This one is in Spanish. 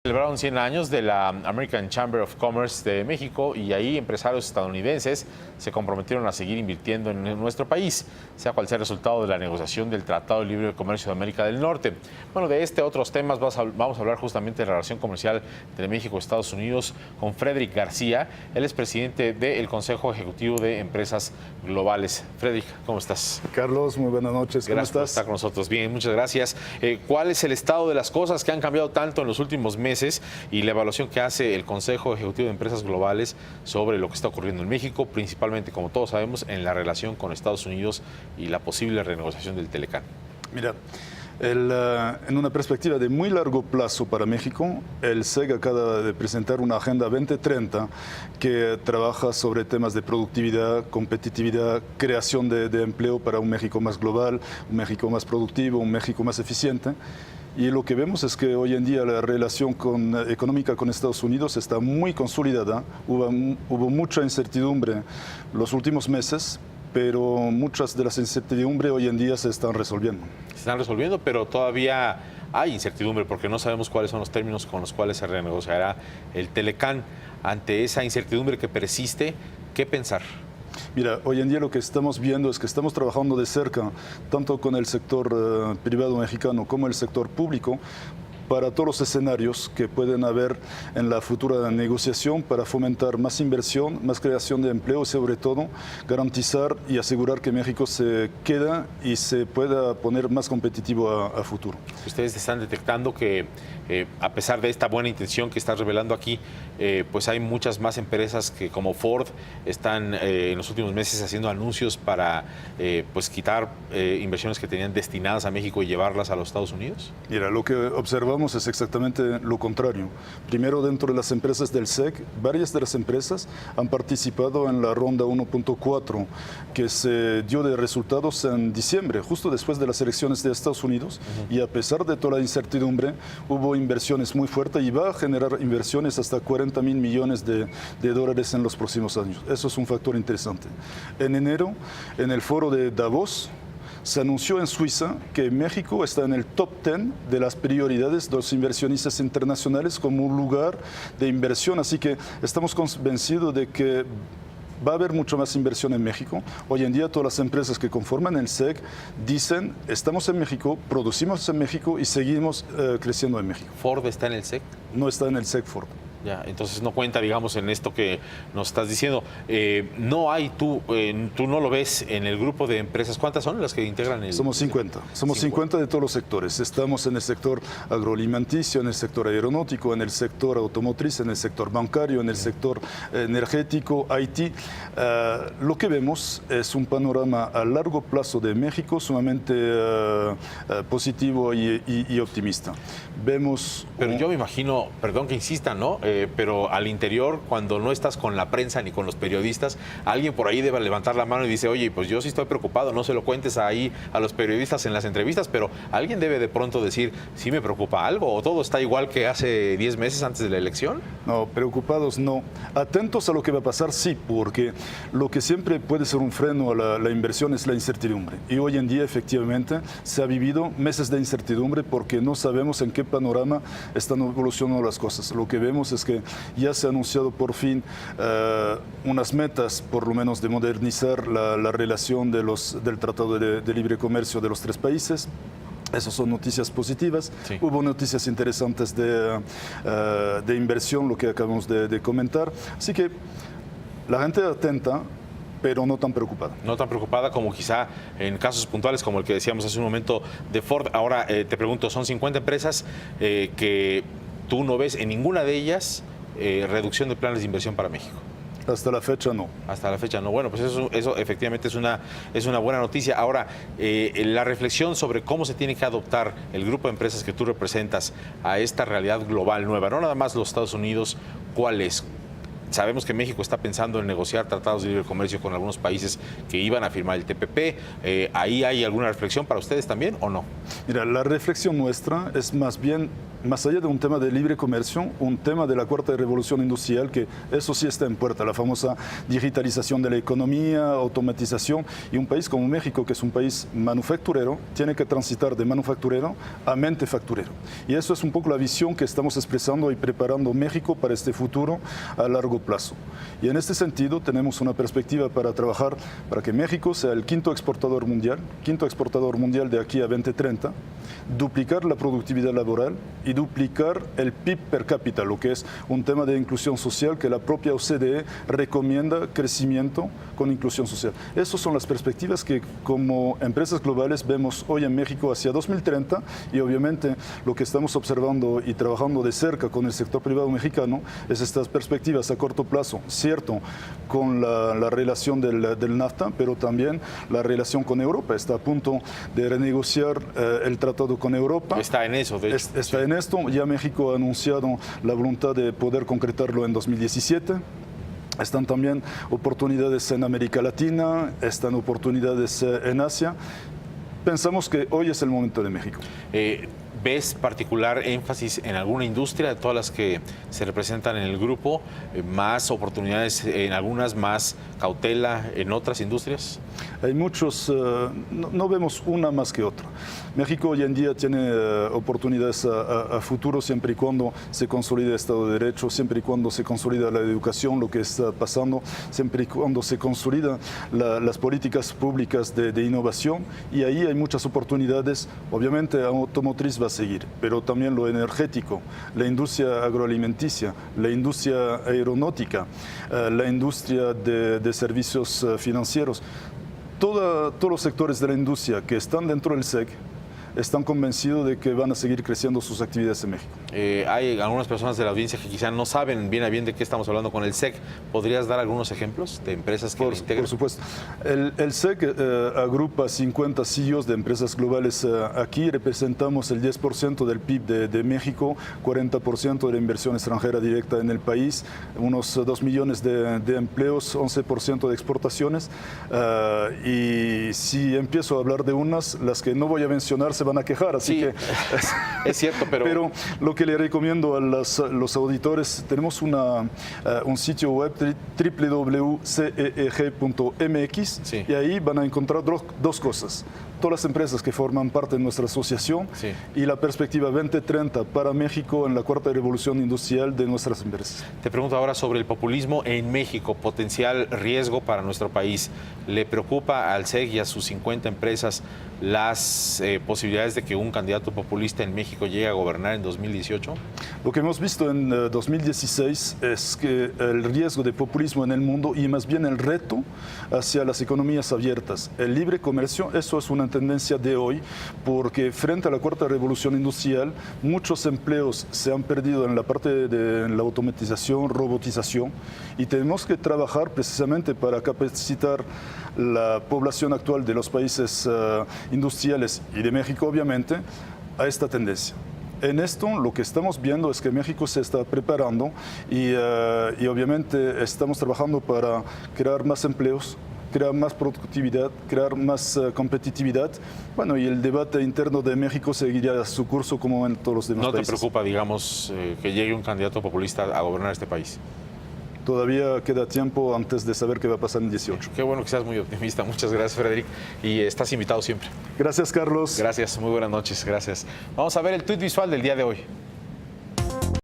Celebraron 100 años de la American Chamber of Commerce de México y ahí empresarios estadounidenses se comprometieron a seguir invirtiendo en nuestro país, sea cual sea el resultado de la negociación del Tratado de Libre Comercio de América del Norte. Bueno, de otros temas vamos a hablar justamente de la relación comercial entre México y Estados Unidos con Frederick García. Él es presidente del Consejo Ejecutivo de Empresas Globales. Frederick, ¿cómo estás? Carlos, muy buenas noches. ¿Cómo Gracias por estás? estar con nosotros. Bien, muchas gracias. ¿Cuál es el estado de las cosas que han cambiado tanto en los últimos meses y la evaluación que hace el Consejo Ejecutivo de Empresas Globales sobre lo que está ocurriendo en México, principalmente, como todos sabemos, en la relación con Estados Unidos y la posible renegociación del Telecán? Mira, en una perspectiva de muy largo plazo para México, el SEG acaba de presentar una Agenda 2030 que trabaja sobre temas de productividad, competitividad, creación de empleo para un México más global, un México más productivo, un México más eficiente. Y lo que vemos es que hoy en día la relación económica con Estados Unidos está muy consolidada. Hubo mucha incertidumbre los últimos meses, pero muchas de las incertidumbres hoy en día se están resolviendo. Se están resolviendo, pero todavía hay incertidumbre porque no sabemos cuáles son los términos con los cuales se renegociará el Telecán. Ante esa incertidumbre que persiste, ¿qué pensar? Mira, hoy en día lo que estamos viendo es que estamos trabajando de cerca, tanto con el sector privado mexicano como el sector público, para todos los escenarios que pueden haber en la futura negociación para fomentar más inversión, más creación de empleo y sobre todo garantizar y asegurar que México se queda y se pueda poner más competitivo a futuro. Ustedes están detectando que a pesar de esta buena intención que estás revelando aquí, pues hay muchas más empresas que como Ford están en los últimos meses haciendo anuncios para pues quitar inversiones que tenían destinadas a México y llevarlas a los Estados Unidos. Mira, lo que observamos es exactamente lo contrario. Primero, dentro de las empresas del SEC, varias de las empresas han participado en la ronda 1.4 que se dio de resultados en diciembre, justo después de las elecciones de Estados Unidos, y a pesar de toda la incertidumbre, hubo inversiones muy fuertes y va a generar inversiones hasta 40 mil millones de dólares en los próximos años. Eso es un factor interesante. En enero, en el foro de Davos, se anunció en Suiza que México está en el top 10 de las prioridades de los inversionistas internacionales como un lugar de inversión, así que estamos convencidos de que va a haber mucho más inversión en México. Hoy en día todas las empresas que conforman el SEC dicen, estamos en México, producimos en México y seguimos creciendo en México. ¿Ford está en el SEC? No está en el SEC Ford. Ya, entonces no cuenta, digamos, en esto que nos estás diciendo. No hay, tú no lo ves en el grupo de empresas. ¿Cuántas son las que integran el? Somos 50. Somos 50 de todos los sectores. Estamos en el sector agroalimenticio, en el sector aeronáutico, en el sector automotriz, en el sector bancario, en el sector energético, IT. Lo que vemos es un panorama a largo plazo de México sumamente positivo y optimista. Vemos... Pero yo me imagino, perdón que insista, ¿no? Pero al interior, cuando no estás con la prensa ni con los periodistas, alguien por ahí debe levantar la mano y dice, oye, pues yo sí estoy preocupado, no se lo cuentes ahí a los periodistas en las entrevistas, pero alguien debe de pronto decir, ¿sí me preocupa algo? ¿O todo está igual que hace 10 meses antes de la elección? No, preocupados no. Atentos a lo que va a pasar, sí, porque lo que siempre puede ser un freno a la inversión es la incertidumbre. Y hoy en día, efectivamente, se ha vivido meses de incertidumbre porque no sabemos en qué panorama están evolucionando las cosas. Lo que vemos es que ya se ha anunciado por fin unas metas, por lo menos de modernizar la relación del Tratado de Libre Comercio de los tres países. Esas son noticias positivas. Sí. Hubo noticias interesantes de inversión, lo que acabamos de comentar. Así que la gente atenta, pero no tan preocupada. No tan preocupada como quizá en casos puntuales como el que decíamos hace un momento de Ford. Ahora te pregunto, son 50 empresas que tú no ves en ninguna de ellas reducción de planes de inversión para México. Hasta la fecha no. Hasta la fecha no. Bueno, pues eso efectivamente es una buena noticia. Ahora, la reflexión sobre cómo se tiene que adoptar el grupo de empresas que tú representas a esta realidad global nueva, no nada más los Estados Unidos, ¿cuál es? Sabemos que México está pensando en negociar tratados de libre comercio con algunos países que iban a firmar el TPP. ¿Ahí hay alguna reflexión para ustedes también o no? Mira, la reflexión nuestra es más bien más allá de un tema de libre comercio, un tema de la cuarta revolución industrial, que eso sí está en puerta, la famosa digitalización de la economía, automatización, y un país como México, que es un país manufacturero, tiene que transitar de manufacturero a mente facturero. Y eso es un poco la visión que estamos expresando y preparando México para este futuro a largo plazo. Y en este sentido tenemos una perspectiva para trabajar para que México sea el quinto exportador mundial de aquí a 2030, duplicar la productividad laboral y duplicar el PIB per cápita, lo que es un tema de inclusión social que la propia OCDE recomienda crecimiento con inclusión social. Esas son las perspectivas que como empresas globales vemos hoy en México hacia 2030 y obviamente lo que estamos observando y trabajando de cerca con el sector privado mexicano es estas perspectivas a corto plazo, cierto, con la relación del NAFTA, pero también la relación con Europa. Está a punto de renegociar el tratado con Europa. Está en eso, de hecho. Está en esto. Ya México ha anunciado la voluntad de poder concretarlo en 2017. Están también oportunidades en América Latina, están oportunidades en Asia. Pensamos que hoy es el momento de México. ¿Ves particular énfasis en alguna industria de todas las que se representan en el grupo? ¿Más oportunidades en algunas, más cautela en otras industrias? Hay muchos, no vemos una más que otra. México hoy en día tiene oportunidades a futuro siempre y cuando se consolide el Estado de Derecho, siempre y cuando se consolida la educación, lo que está pasando, siempre y cuando se consolida las políticas públicas de innovación, y ahí hay muchas oportunidades. Obviamente automotriz va a seguir, pero también lo energético, la industria agroalimenticia, la industria aeronáutica, la industria de servicios financieros. Todos los sectores de la industria que están dentro del SEC están convencidos de que van a seguir creciendo sus actividades en México. Hay algunas personas de la audiencia que quizá no saben bien a bien de qué estamos hablando con el SEC. ¿Podrías dar algunos ejemplos de empresas que lo integran? Por supuesto. El SEC agrupa 50 CEOs de empresas globales. Aquí representamos el 10% del PIB de México, 40% de la inversión extranjera directa en el país, unos 2 millones de empleos, 11% de exportaciones. Y si empiezo a hablar de unas, las que no voy a mencionar se van a quejar, así sí, que es cierto, pero lo que le recomiendo a los auditores, tenemos un sitio web www.ceeg.mx, sí, y ahí van a encontrar dos cosas: todas las empresas que forman parte de nuestra asociación, sí, y la perspectiva 2030 para México en la cuarta revolución industrial de nuestras empresas. Te pregunto ahora sobre el populismo en México, potencial riesgo para nuestro país. ¿Le preocupa al SEC y a sus 50 empresas las posibilidades de que un candidato populista en México llegue a gobernar en 2018? Lo que hemos visto en 2016 es que el riesgo de populismo en el mundo, y más bien el reto hacia las economías abiertas, el libre comercio, eso es una tendencia de hoy, porque frente a la cuarta revolución industrial, muchos empleos se han perdido en la parte de la automatización, robotización, y tenemos que trabajar precisamente para capacitar la población actual de los países industriales y de México, obviamente, a esta tendencia. En esto lo que estamos viendo es que México se está preparando y obviamente estamos trabajando para crear más empleos, crear más productividad, crear más competitividad. Bueno, y el debate interno de México seguirá su curso como en todos los demás países. ¿No te preocupa, digamos, que llegue un candidato populista a gobernar este país? Todavía queda tiempo antes de saber qué va a pasar en el 18. Qué bueno que seas muy optimista. Muchas gracias, Frederic. Y estás invitado siempre. Gracias, Carlos. Gracias, muy buenas noches. Gracias. Vamos a ver el tuit visual del día de hoy.